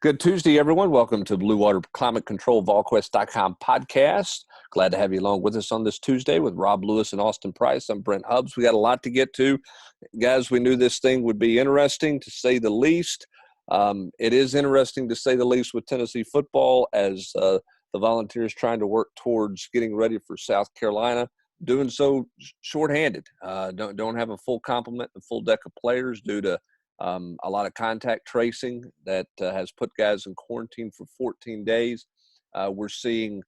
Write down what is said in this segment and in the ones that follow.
Good Tuesday, everyone. Welcome to Bluewater Climate Control Volquest.com podcast. Glad to have you along with us on this Tuesday with Rob Lewis and Austin Price. I'm Brent Hubbs. We got a lot to get to. Guys, we knew this thing would be interesting, to say the least. It is interesting, to say the least, with Tennessee football as the Volunteers trying to work towards getting ready for South Carolina, doing so shorthanded. Don't have a full complement, a full deck of players due to a lot of contact tracing that has put guys in quarantine for 14 days. We're seeing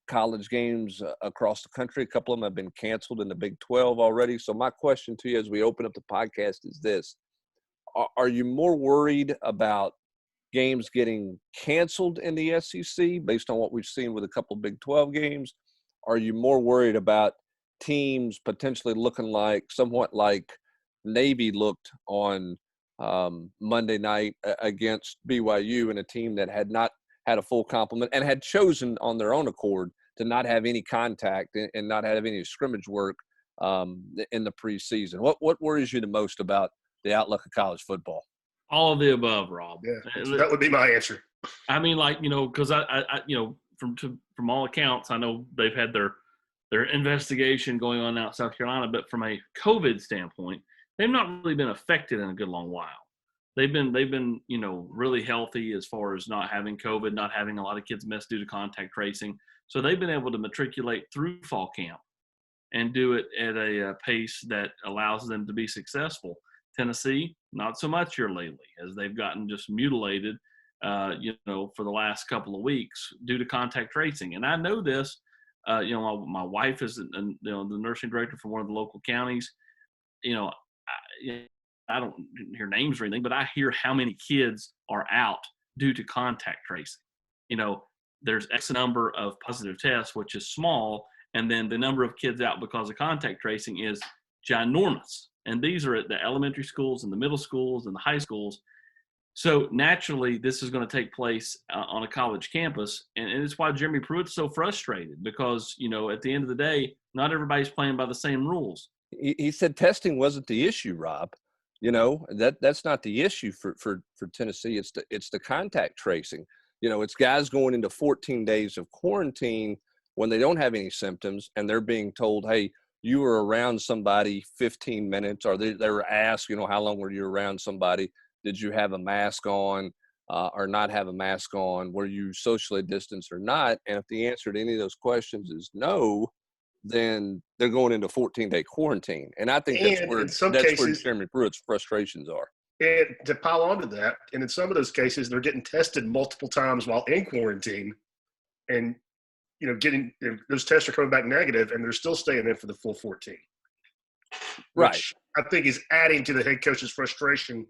college games across the country. A couple of them have been canceled in the Big 12 already. So my question to you as we open up the podcast is this. Are you more worried about games getting canceled in the SEC based on what we've seen with a couple of Big 12 games? Are you more worried about teams potentially looking like somewhat like Navy looked on Monday night against BYU, and a team that had not had a full complement and had chosen on their own accord to not have any contact and not have any scrimmage work in the preseason? What worries you the most about the outlook of college football? All of the above, Rob. Yeah, that would be my answer. I mean, because I from all accounts, I know they've had their investigation going on now in South Carolina, but from a COVID standpoint, they've not really been affected in a good long while. They've been really healthy as far as not having COVID, not having a lot of kids miss due to contact tracing. So they've been able to matriculate through fall camp and do it at a pace that allows them to be successful. Tennessee, not so much here lately, as they've gotten just mutilated, for the last couple of weeks due to contact tracing. And I know this, my wife is, the nursing director for one of the local counties. I don't hear names or anything, but I hear how many kids are out due to contact tracing. There's X number of positive tests, which is small, and then the number of kids out because of contact tracing is ginormous. And these are at the elementary schools and the middle schools and the high schools. So naturally, this is going to take place on a college campus. And it's why Jeremy Pruitt's so frustrated, because, at the end of the day, not everybody's playing by the same rules. He said testing wasn't the issue, Rob. That's not the issue for Tennessee. It's the contact tracing. It's guys going into 14 days of quarantine when they don't have any symptoms, and they're being told, hey, you were around somebody 15 minutes, or they were asked, how long were you around somebody? Did you have a mask on or not have a mask on? Were you socially distanced or not? And if the answer to any of those questions is no, then they're going into 14-day quarantine. And I think that's where Jeremy Pruitt's frustrations are. And to pile onto that, and in some of those cases, they're getting tested multiple times while in quarantine, and those tests are coming back negative, and they're still staying in for the full 14. Right. Which I think is adding to the head coach's frustration.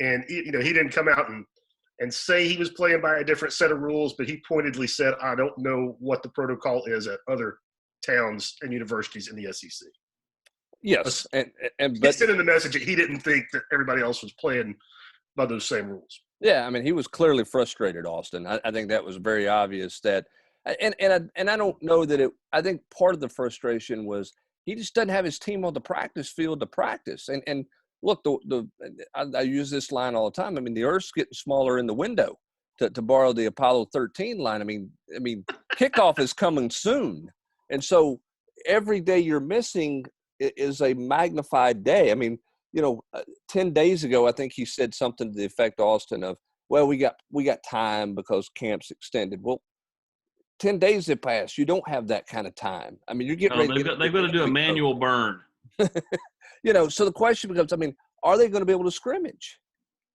And he didn't come out and say he was playing by a different set of rules, but he pointedly said, I don't know what the protocol is at other towns and universities in the SEC. Yes, but sending the message that he didn't think that everybody else was playing by those same rules. Yeah, I mean, he was clearly frustrated, Austin. I think that was very obvious that, and I don't know that it. I think part of the frustration was he just doesn't have his team on the practice field to practice. And look, I use this line all the time. I mean, the Earth's getting smaller in the window. To borrow the Apollo 13 line, I mean, kickoff is coming soon. And so every day you're missing is a magnified day. I mean, 10 days ago, I think he said something to the effect, Austin, of, well, we got time because camp's extended. Well, 10 days have passed. You don't have that kind of time. I mean, you're getting ready. They've got to do a manual burn. So the question becomes, are they going to be able to scrimmage?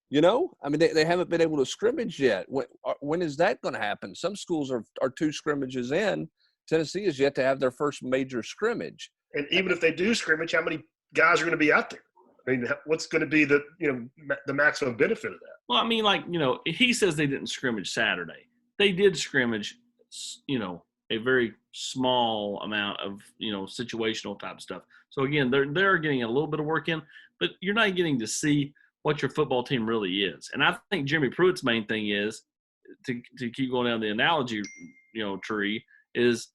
They haven't been able to scrimmage yet. When is that going to happen? Some schools are 2 scrimmages in. Tennessee is yet to have their first major scrimmage. And even if they do scrimmage, how many guys are going to be out there? I mean, what's going to be the maximum benefit of that? Well, he says they didn't scrimmage Saturday. They did scrimmage, a very small amount of, situational type stuff. So again, they're getting a little bit of work in, but you're not getting to see what your football team really is. And I think Jeremy Pruitt's main thing is to keep going down the analogy, tree is,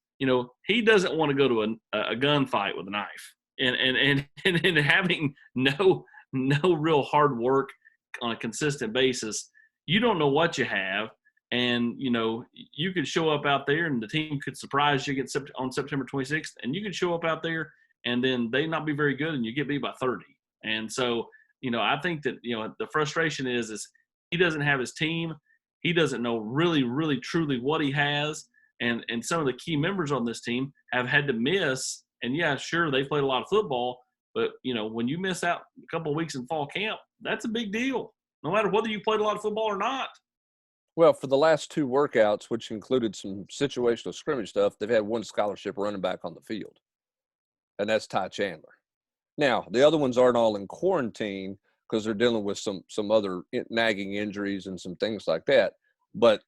he doesn't want to go to a gunfight with a knife, and having no real hard work on a consistent basis, you don't know what you have. And, you could show up out there and the team could surprise you on September 26th, and you could show up out there and then they not be very good and you get beat by 30. And so, I think that, the frustration is he doesn't have his team. He doesn't know really, really, truly what he has. And some of the key members on this team have had to miss. And, yeah, sure, they played a lot of football. But, when you miss out a couple of weeks in fall camp, that's a big deal, no matter whether you played a lot of football or not. Well, for the last 2 workouts, which included some situational scrimmage stuff, they've had 1 scholarship running back on the field, and that's Ty Chandler. Now, the other ones aren't all in quarantine because they're dealing with some other nagging injuries and some things like that. But,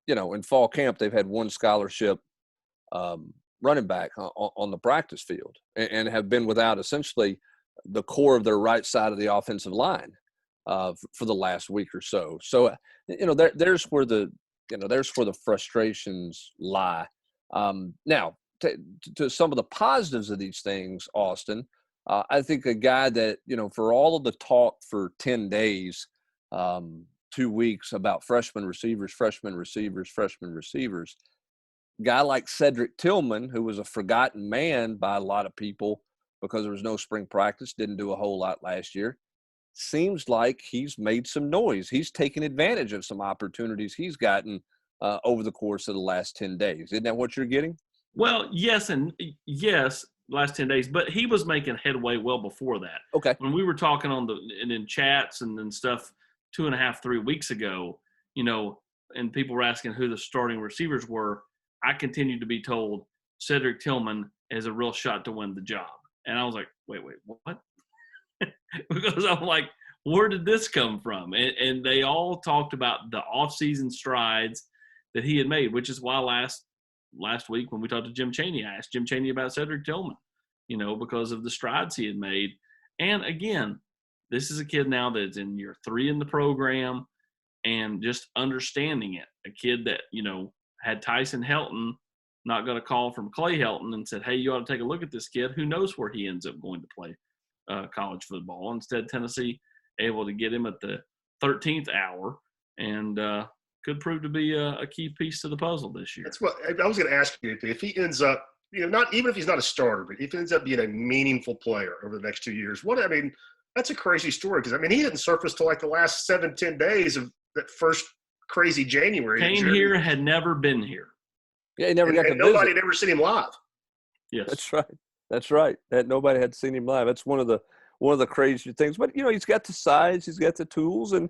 in fall camp, they've had 1 scholarship running back on the practice field and have been without essentially the core of their right side of the offensive line for the last week or so. So, there's where the frustrations lie. Now, to some of the positives of these things, Austin, I think a guy that, for all of the talk for 10 days, 2 weeks about freshman receivers, guy like Cedric Tillman, who was a forgotten man by a lot of people because there was no spring practice, didn't do a whole lot last year, seems like he's made some noise. He's taken advantage of some opportunities he's gotten over the course of the last 10 days. Isn't that what you're getting? Well, yes, last 10 days, but he was making headway well before that. Okay. When we were talking in chats and stuff 2.5, 3 weeks ago, and people were asking who the starting receivers were, I continued to be told Cedric Tillman is a real shot to win the job. And I was like, wait, what? Because I'm like, where did this come from? And they all talked about the offseason strides that he had made, which is why last week when we talked to Jim Chaney, I asked Jim Chaney about Cedric Tillman, because of the strides he had made. And again, this is a kid now that's in year 3 in the program and just understanding it. A kid that, had Tyson Helton not got a call from Clay Helton and said, hey, you ought to take a look at this kid. Who knows where he ends up going to play college football. Instead, Tennessee able to get him at the 13th hour and could prove to be a key piece to the puzzle this year. That's what I was going to ask you. If he ends up, not even if he's not a starter, but if he ends up being a meaningful player over the next 2 years, that's a crazy story because, he didn't surface till like the last 7-10 days of that first crazy January. Came here, had never been here. Yeah, he never got to visit. Nobody had ever seen him live. Yes. That's right. That nobody had seen him live. That's one of the crazy things. But he's got the size, he's got the tools, and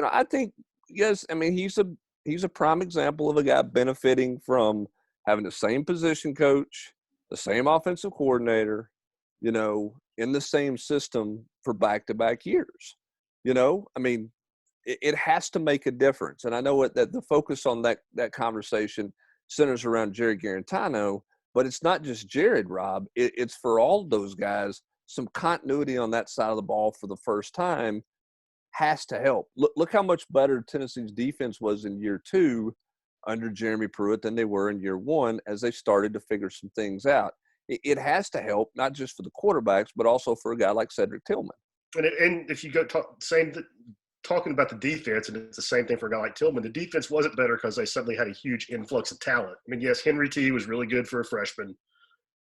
I think yes. He's a prime example of a guy benefiting from having the same position coach, the same offensive coordinator, in the same system for back-to-back years. It has to make a difference. And I know that the focus on that conversation centers around Jared Garantano, but it's not just Jared, Rob. It's for all of those guys. Some continuity on that side of the ball for the first time has to help. Look how much better Tennessee's defense was in year 2 under Jeremy Pruitt than they were in year 1 as they started to figure some things out. It has to help, not just for the quarterbacks, but also for a guy like Cedric Tillman. And if you go talking about the defense, and it's the same thing for a guy like Tillman, the defense wasn't better because they suddenly had a huge influx of talent. Yes, Henry T was really good for a freshman.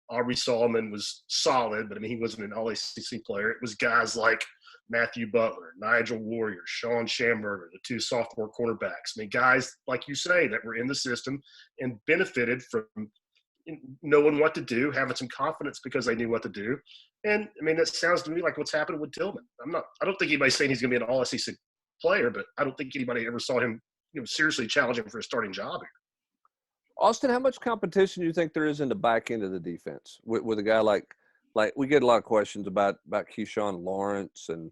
Aubrey Solomon was solid, but he wasn't an all-ACC player. It was guys like Matthew Butler, Nigel Warrior, Sean Schamberger, the 2 sophomore cornerbacks. Guys, like you say, that were in the system and benefited from knowing what to do, having some confidence because they knew what to do. And, that sounds to me like what's happening with Tillman. I don't think anybody's saying he's going to be an all-SEC player, but I don't think anybody ever saw him seriously challenging for a starting job here. Austin, how much competition do you think there is in the back end of the defense with a guy like we get a lot of questions about Keyshawn Lawrence and,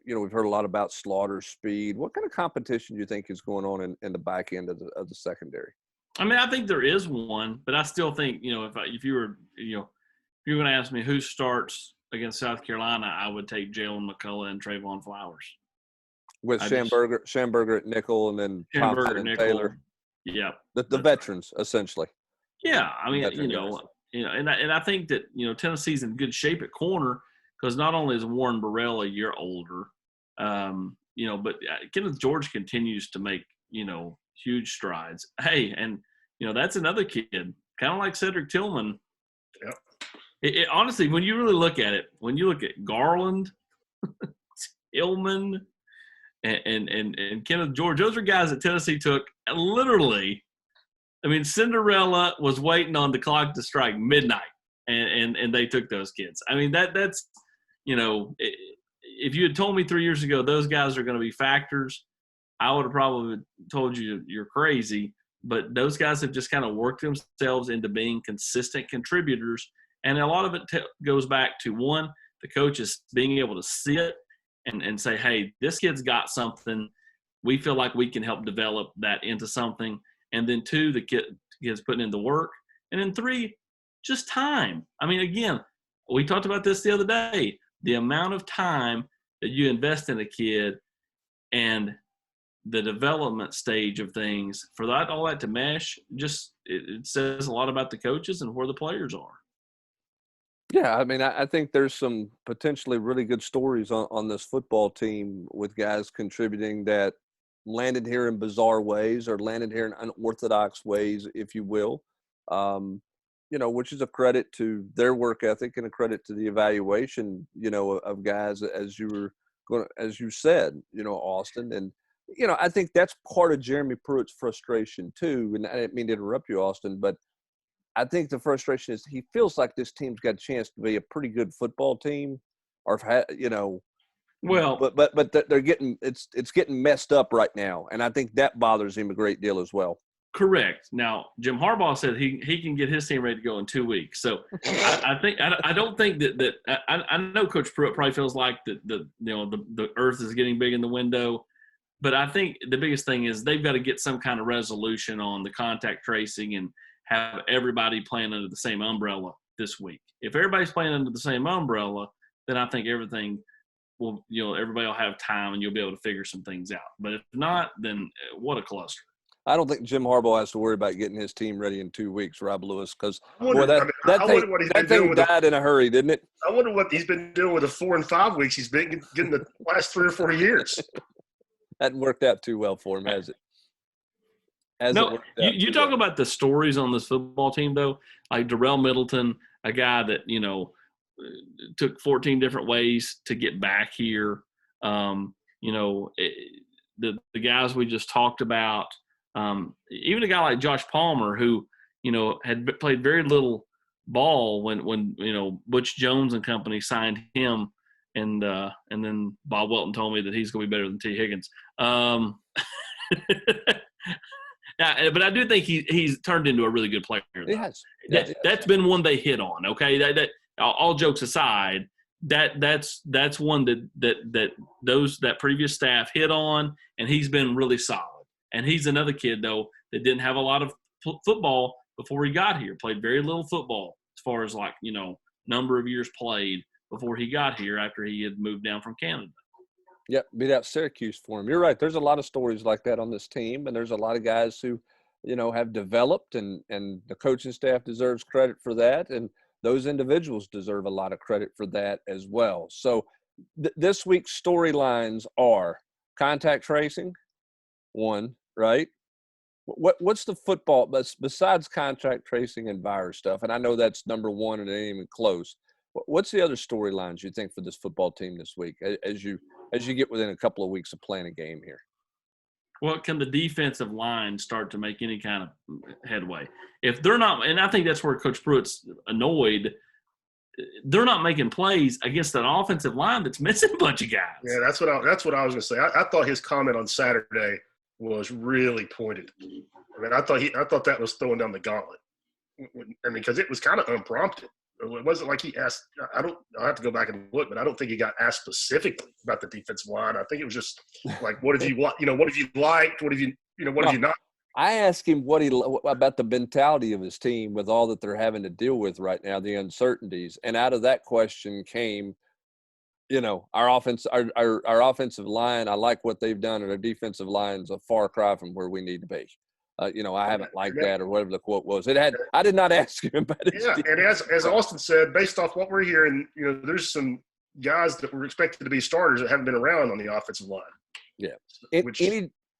we've heard a lot about Slaughter's speed. What kind of competition do you think is going on in the back end of the secondary? I think there is one, but I still think, if you were going to ask me who starts against South Carolina, I would take Jalen McCullough and Trayvon Flowers. With Schamberger at nickel and then Thompson and Taylor. Yeah. The veterans, essentially. Yeah. And I think that, Tennessee's in good shape at corner because not only is Warren Burrell a year older, but Kenneth George continues to make, huge strides. Hey, and, that's another kid, kind of like Cedric Tillman. Yep. Honestly, when you really look at it, when you look at Garland, Tillman, and Kenneth George, those are guys that Tennessee took literally. I mean, Cinderella was waiting on the clock to strike midnight, and they took those kids. I mean, that's if you had told me 3 years ago those guys are going to be factors, I would have probably told you you're crazy. But those guys have just kind of worked themselves into being consistent contributors, and a lot of it goes back to, one, the coaches being able to see it and say, hey, this kid's got something. We feel like we can help develop that into something. And then 2, the kids putting in the work. And then 3, just time. I mean, again, we talked about this the other day. The amount of time that you invest in a kid and the development stage of things, for all that to mesh, just it says a lot about the coaches and where the players are. Yeah, I mean, I think there's some potentially really good stories on this football team with guys contributing that landed here in bizarre ways or landed here in unorthodox ways, if you will, which is a credit to their work ethic and a credit to the evaluation, of guys, as you said, Austin. And, I think that's part of Jeremy Pruitt's frustration too. And I didn't mean to interrupt you, Austin, but I think the frustration is he feels like this team's got a chance to be a pretty good football team, or well, but they're getting it's getting messed up right now, and I think that bothers him a great deal as well. Correct. Now, Jim Harbaugh said he can get his team ready to go in 2 weeks. So I don't think that I know Coach Pruitt probably feels like the earth is getting big in the window, but I think the biggest thing is they've got to get some kind of resolution on the contact tracing and have everybody playing under the same umbrella this week. If everybody's playing under the same umbrella, then I think everything will, everybody will have time and you'll be able to figure some things out. But if not, then what a cluster. I don't think Jim Harbaugh has to worry about getting his team ready in 2 weeks, Rob Lewis, because that thing died in a hurry, didn't it? I wonder what he's been doing with the 4 and 5 weeks he's been getting the last 3 or 4 years. Hasn't worked out too well for him, has it? No, you talk about the stories on this football team, though, like Darrell Middleton, a guy that, took 14 different ways to get back here. The guys we just talked about, even a guy like Josh Palmer, who, had played very little ball when Butch Jones and company signed him. And then Bob Welton told me that he's going to be better than T. Higgins. Yeah, but I do think he's turned into a really good player. He has. That's been one they hit on. Okay, that all jokes aside, that's one that previous staff hit on, and he's been really solid. And he's another kid though that didn't have a lot of football before he got here. Played very little football as far as number of years played before he got here after he had moved down from Canada. Yep, beat out Syracuse for him. You're right. There's a lot of stories like that on this team, and there's a lot of guys who, have developed, and the coaching staff deserves credit for that, and those individuals deserve a lot of credit for that as well. So this week's storylines are contact tracing, one, right? What's the football besides contact tracing and virus stuff? And I know that's number one, and it ain't even close. What's the other storylines you think for this football team this week as you get within a couple of weeks of playing a game here? Well, can the defensive line start to make any kind of headway? If they're not, and I think that's where Coach Pruitt's annoyed, they're not making plays against an offensive line that's missing a bunch of guys. Yeah, that's what I was going to say. I thought his comment on Saturday was really pointed. I mean, I thought that was throwing down the gauntlet. I mean, because it was kind of unprompted. It wasn't like he asked. I'll have to go back and look, but I don't think he got asked specifically about the defensive line. I think it was just like, what have you liked? What have you liked? What have you not? I asked him about the mentality of his team with all that they're having to deal with right now, the uncertainties. And out of that question came, our offensive line. I like what they've done, and our defensive line's a far cry from where we need to be. I haven't liked that, or whatever the quote was. I did not ask him about it. Yeah, and as Austin said, based off what we're hearing, there's some guys that were expected to be starters that haven't been around on the offensive line. Yeah. Which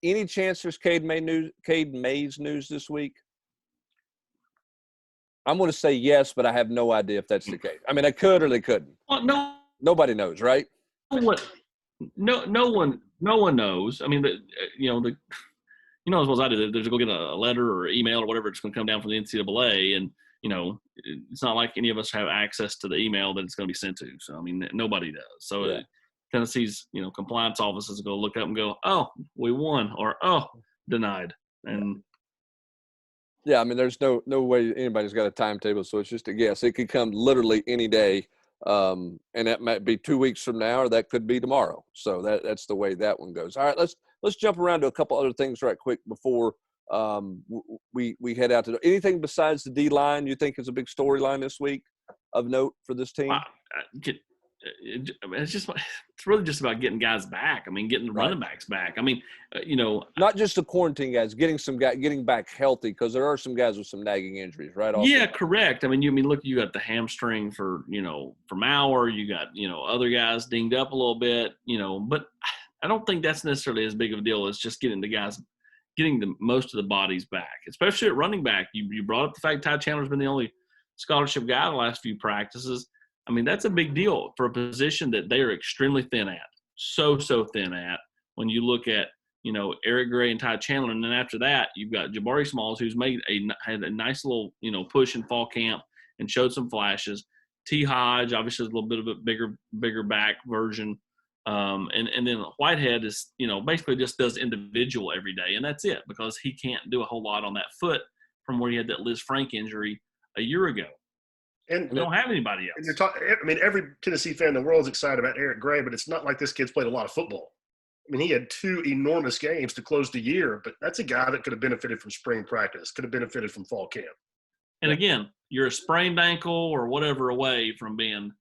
Any chance there's Cade Mays news this week? I'm going to say yes, but I have no idea if that's the case. I mean, they could or they couldn't. Well, Nobody knows, right? No one knows. I mean, you know as well as I do, there's going to go get a letter or email or whatever. It's going to come down from the NCAA, and it's not like any of us have access to the email that it's going to be sent to. So I mean, nobody does. So Yeah. Tennessee's compliance offices go look up and go, oh, we won, or oh, denied, and. Yeah, I mean, there's no way anybody's got a timetable, so it's just a guess. It could come literally any day, and that might be 2 weeks from now, or that could be tomorrow. So that's the way that one goes. All right, let's jump around to a couple other things right quick before we head out to anything besides the D line. You think is a big storyline this week of note for this team? It's really just about getting guys back. I mean, getting the running backs back. I mean, not just the quarantine guys, getting back healthy, because there are some guys with some nagging injuries, right? Yeah, correct. I mean, look, you got the hamstring for Mauer. You got other guys dinged up a little bit. But I don't think that's necessarily as big of a deal as just getting the most of the bodies back, especially at running back. You brought up the fact Ty Chandler's been the only scholarship guy the last few practices. I mean, that's a big deal for a position that they are extremely thin at, so thin at. When you look at, Eric Gray and Ty Chandler, and then after that, you've got Jabari Smalls, who's had a nice little, push in fall camp and showed some flashes. T. Hodge, obviously, is a little bit of a bigger back version. And then Whitehead is, basically just does individual every day, and that's it, because he can't do a whole lot on that foot from where he had that Liz Frank injury a year ago. And we don't have anybody else. And every Tennessee fan in the world is excited about Eric Gray, but it's not like this kid's played a lot of football. I mean, he had 2 enormous games to close the year, but that's a guy that could have benefited from spring practice, could have benefited from fall camp. And again, you're a sprained ankle or whatever away from being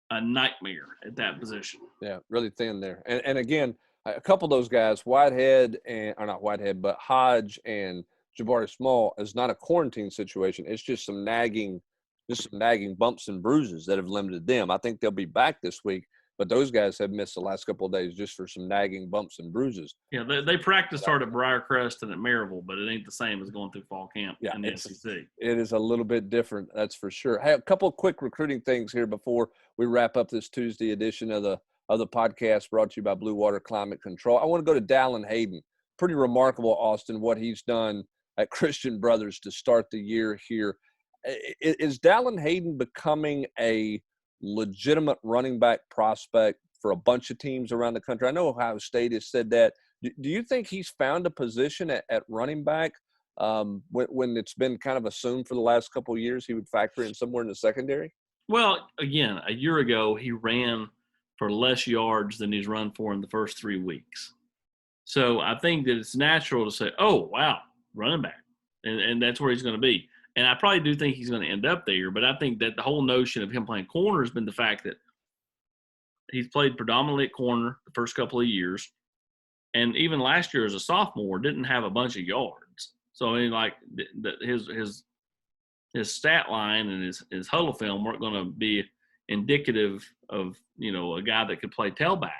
a nightmare at that position. Yeah, really thin there. And again, a couple of those guys, not Whitehead, but Hodge and Jabari Small, is not a quarantine situation. It's just some nagging bumps and bruises that have limited them. I think they'll be back this week, but those guys have missed the last couple of days just for some nagging bumps and bruises. Yeah, they practiced hard at Briarcrest and at Maryville, but it ain't the same as going through fall camp in the SEC. It is a little bit different, that's for sure. Hey, a couple of quick recruiting things here before we wrap up this Tuesday edition of the podcast brought to you by Bluewater Climate Control. I want to go to Dallin Hayden. Pretty remarkable, Austin, what he's done at Christian Brothers to start the year here. Is Dallin Hayden becoming a legitimate running back prospect for a bunch of teams around the country? I know Ohio State has said that. Do you think he's found a position at running back when it's been kind of assumed for the last couple of years he would factor in somewhere in the secondary? Well, again, a year ago he ran for less yards than he's run for in the first 3 weeks. So I think that it's natural to say, oh, wow, running back. And that's where he's going to be. And I probably do think he's going to end up there, but I think that the whole notion of him playing corner has been the fact that he's played predominantly at corner the first couple of years. And even last year as a sophomore, didn't have a bunch of yards. So, I mean, like his stat line and his huddle film weren't going to be indicative of, a guy that could play tailback.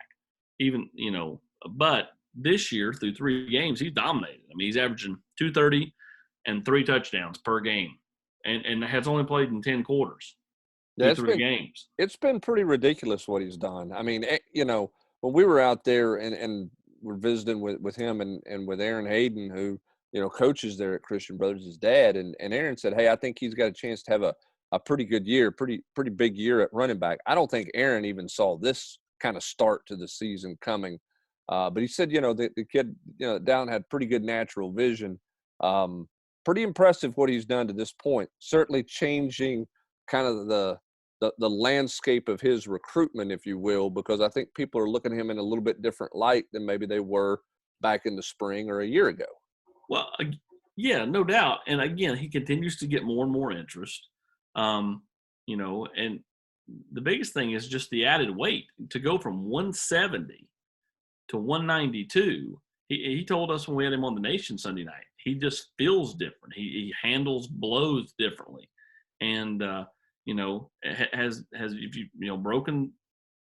But this year through 3 games, he's dominated. I mean, he's averaging 230 and 3 touchdowns per game, and has only played in 10 quarters. Yeah, 3 games. It's been pretty ridiculous what he's done. I mean, when we were out there and we're visiting with him and with Aaron Hayden, who, coaches there at Christian Brothers, his dad, and Aaron said, hey, I think he's got a chance to have a pretty good year, pretty big year at running back. I don't think Aaron even saw this kind of start to the season coming. But he said, the kid, Dallin had pretty good natural vision. Pretty impressive what he's done to this point. Certainly changing kind of the landscape of his recruitment, if you will, because I think people are looking at him in a little bit different light than maybe they were back in the spring or a year ago. Well, yeah, no doubt. And again, he continues to get more and more interest. And the biggest thing is just the added weight to go from 170 to 192. He told us when we had him on the Nation Sunday night, he just feels different. He handles blows differently, and has broken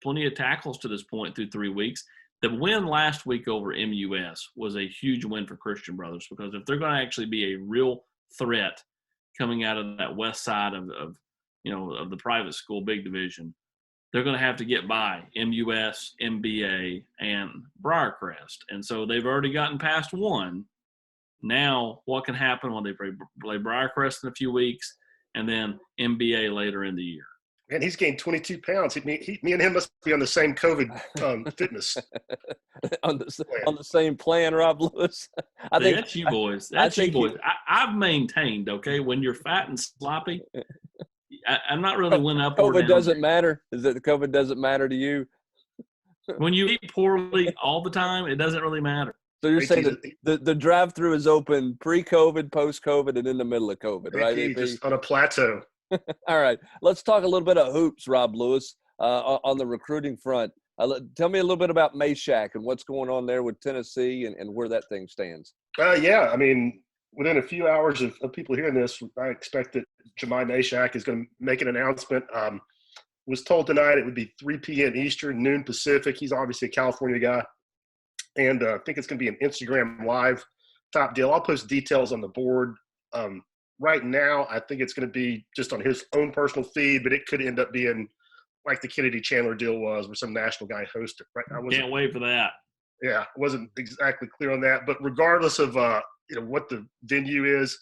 plenty of tackles to this point through 3 weeks. the win last week over MUS was a huge win for Christian Brothers, because if they're going to actually be a real threat coming out of that west side of the private school big division, they're going to have to get by MUS, MBA, and Briarcrest. And so they've already gotten past one. Now, what can happen when they play Briarcrest in a few weeks and then MBA later in the year? And he's gained 22 pounds. Me and him must be on the same COVID fitness. on the same plan, Rob Lewis. I think that's you boys. That's you boys. I've maintained, okay, when you're fat and sloppy, I'm not really went up or down. COVID doesn't matter. Is that the COVID doesn't matter to you? When you eat poorly all the time, it doesn't really matter. So you're saying that the drive-through is open pre-COVID, post-COVID, and in the middle of COVID, right? AP, just on a plateau. All right. Let's talk a little bit of hoops, Rob Lewis, on the recruiting front. Tell me a little bit about Meshack and what's going on there with Tennessee and where that thing stands. Yeah, I mean, within a few hours of people hearing this, I expect that Jemai Meshack is going to make an announcement. Was told tonight it would be 3 p.m. Eastern, noon Pacific. He's obviously a California guy. And I think it's going to be an Instagram Live type deal. I'll post details on the board. Right now, I think it's going to be just on his own personal feed, but it could end up being like the Kennedy Chandler deal was, where some national guy hosted. Right? Can't wait for that. Yeah, I wasn't exactly clear on that. But regardless of what the venue is,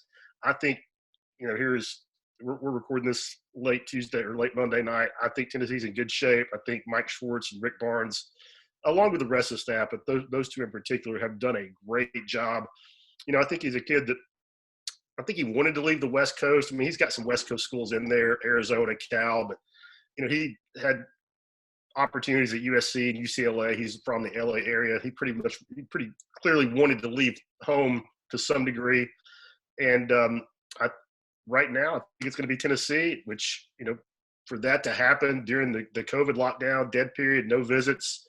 I think we're recording this late Tuesday or late Monday night. I think Tennessee's in good shape. I think Mike Schwartz and Rick Barnes, along with the rest of the staff, but those two in particular, have done a great job. I think he's a kid that I think he wanted to leave the West Coast. I mean, he's got some West Coast schools in there, Arizona, Cal, but he had opportunities at USC and UCLA. He's from the LA area. He pretty clearly wanted to leave home to some degree. And right now, I think it's going to be Tennessee, which, for that to happen during the COVID lockdown, dead period, no visits,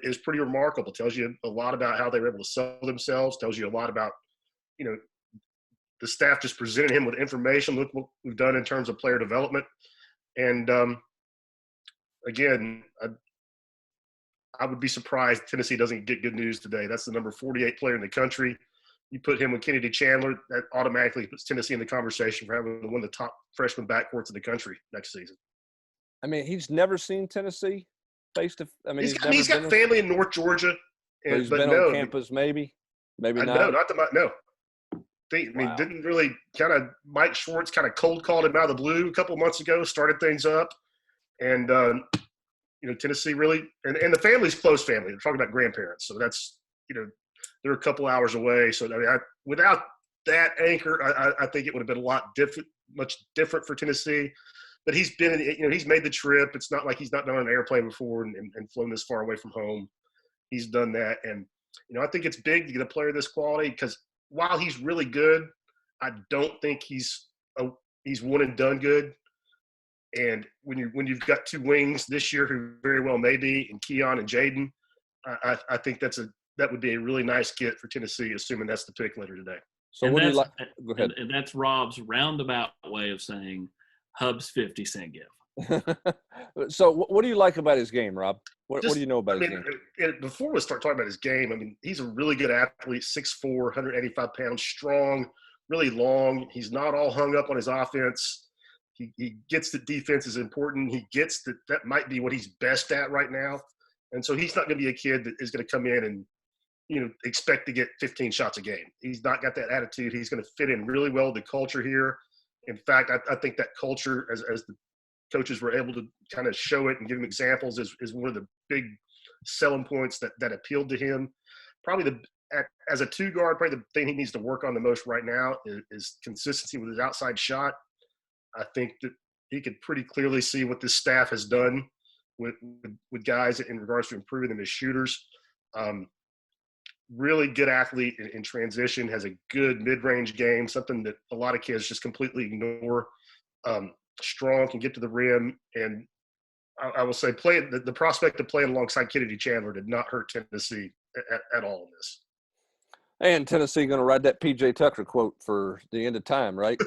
is pretty remarkable. It tells you a lot about how they were able to sell themselves, tells you a lot about, the staff just presented him with information. Look what we've done in terms of player development. And again, I would be surprised Tennessee doesn't get good news today. That's the number 48 player in the country. You put him with Kennedy Chandler, that automatically puts Tennessee in the conversation for having one of the top freshman backcourts in the country next season. I mean, he's never seen Tennessee face to. I mean, he's got family in North Georgia, but on campus, maybe not. No. Didn't really Mike Schwartz kind of cold called him out of the blue a couple of months ago, started things up. And, Tennessee really – and the family's close family. We're talking about grandparents. So that's, they're a couple hours away. So, without that anchor, I think it would have been much different for Tennessee. But he's been – he's made the trip. It's not like he's not done an airplane before and flown this far away from home. He's done that. And, I think it's big to get a player of this quality because – while he's really good, I don't think he's one and done good. And when you've got two wings this year who very well may be, and Keon and Jaden, I think that would be a really nice get for Tennessee, assuming that's the pick later today. So what do you like? Go ahead. And that's Rob's roundabout way of saying Hub's 50-cent give. So what do you like about his game, Rob? What do you know about his game? Before we start talking about his game, he's a really good athlete, 6'4", 185 pounds, strong, really long. He's not all hung up on his offense. He gets that defense is important. He gets that might be what he's best at right now. And so he's not going to be a kid that is going to come in and, expect to get 15 shots a game. He's not got that attitude. He's going to fit in really well with the culture here. In fact, I think that culture, as the coaches were able to kind of show it and give him examples, is one of the big selling points that appealed to him. Probably as a two guard, probably the thing he needs to work on the most right now is consistency with his outside shot. I think that he could pretty clearly see what this staff has done with guys in regards to improving them as shooters. Really good athlete in transition, has a good mid-range game, something that a lot of kids just completely ignore. Strong, can get to the rim, and I will say the prospect of playing alongside Kennedy Chandler did not hurt Tennessee at all in this. And Tennessee going to ride that P.J. Tucker quote for the end of time, right?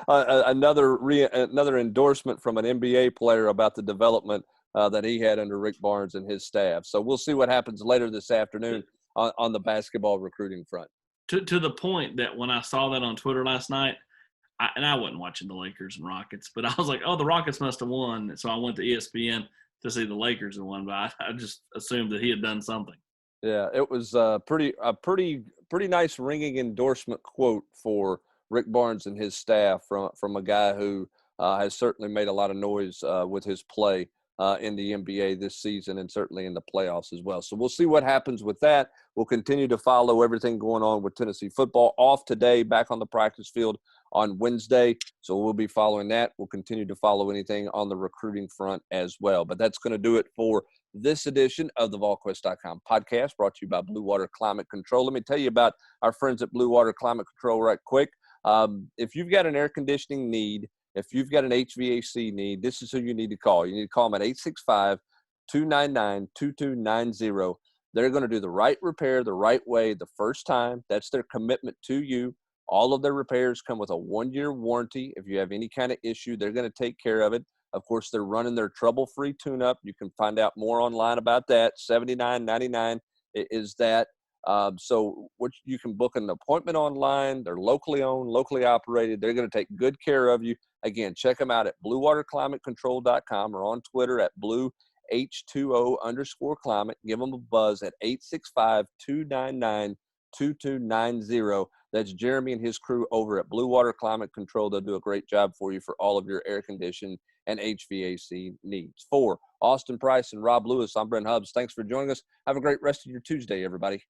Another endorsement from an NBA player about the development that he had under Rick Barnes and his staff. So we'll see what happens later this afternoon on the basketball recruiting front. To the point that when I saw that on Twitter last night, I wasn't watching the Lakers and Rockets, but I was like, oh, the Rockets must have won. So I went to ESPN to see the Lakers had won, but I just assumed that he had done something. Yeah, it was a pretty nice ringing endorsement quote for Rick Barnes and his staff from a guy who has certainly made a lot of noise with his play in the NBA this season and certainly in the playoffs as well. So we'll see what happens with that. We'll continue to follow everything going on with Tennessee football. Off today, back on the practice field on Wednesday. So we'll be following that. We'll continue to follow anything on the recruiting front as well. But that's going to do it for this edition of the Volquest.com podcast, brought to you by Bluewater Climate Control. Let me tell you about our friends at Bluewater Climate Control right quick. If you've got an air conditioning need, if you've got an HVAC need, this is who you need to call. You need to call them at 865-299-2290. They're going to do the right repair the right way the first time. That's their commitment to you. All of their repairs come with a 1-year warranty. If you have any kind of issue, they're going to take care of it. Of course, they're running their trouble-free tune-up. You can find out more online about that. $79.99 is that. So you can book an appointment online. They're locally owned, locally operated. They're going to take good care of you. Again, check them out at bluewaterclimatecontrol.com or on Twitter at blueh2o_climate. Give them a buzz at 865-299-2290. That's Jeremy and his crew over at Bluewater Climate Control. They'll do a great job for you for all of your air conditioning and HVAC needs. For Austin Price and Rob Lewis, I'm Brent Hubbs. Thanks for joining us. Have a great rest of your Tuesday, everybody.